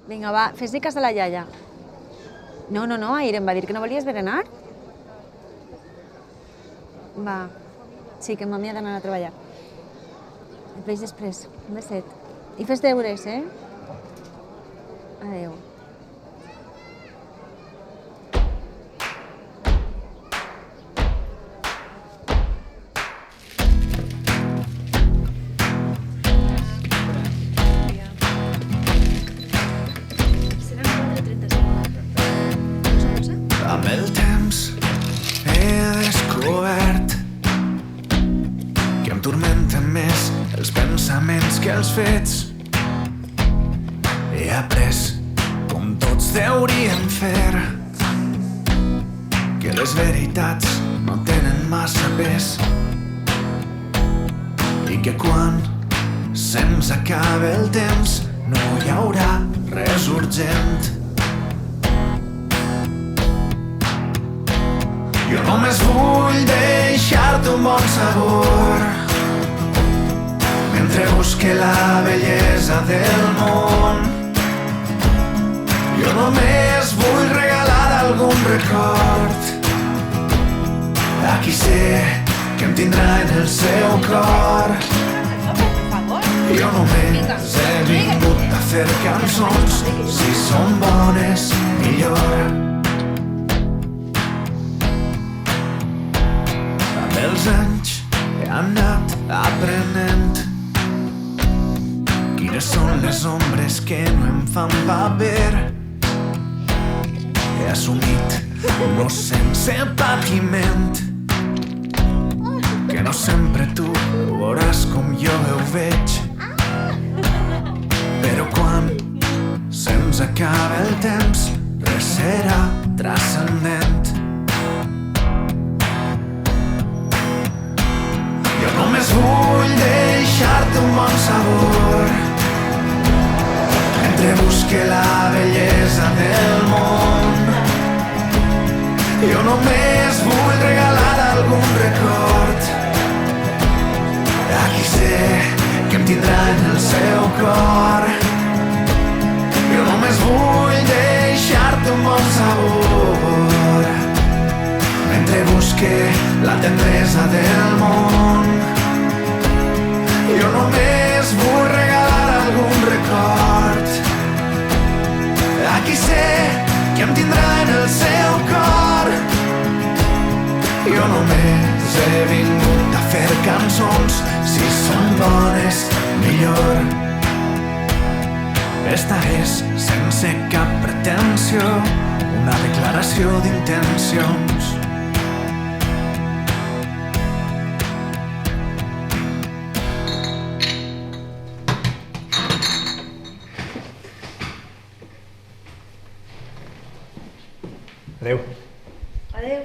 Vinga, va, fes-li cas a la iaia. No, ahir em va dir que no volies berenar. Va, sí, que mami ha d'anar a treballar. Et veig després, un beset. I fes deures, eh? Adéu. Amb el temps he descobert que em turmenten més els pensaments que els fets. He après, com tots deurien fer, que les veritats no tenen massa pes i que quan se'ns acabe el temps no hi haurà res urgent. Jo només vull deixar-te un bon sabor mentre busque la bellesa del món. Jo només vull regalar algun record a qui sé que em tindrà en el seu cor. Jo només he vingut a fer cançons, si són bones, millor. Amb els anys he anat aprenent quines són les ombres que no em fan paper. He assumit, no sense patiment, que no sempre tu ho veuràs com jo ho veig. Però quan se'ns acaba el temps, res serà transcendent. Jo només vull deixar-te un bon sabor mentre busque la bellesa del món. Jo només vull regalar algun record a qui sé que em tindrà en el seu cor. Jo només vull deixar-te un bon sabor mentre busque la tendresa del món. Jo només vull regalar algun record a qui sé que em tindrà en el seu cor. Jo només he vingut a fer cançons, si són bones, millor. Esta és, sense cap pretensió, una declaració d'intencions. Adéu. Adéu.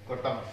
Cortamos.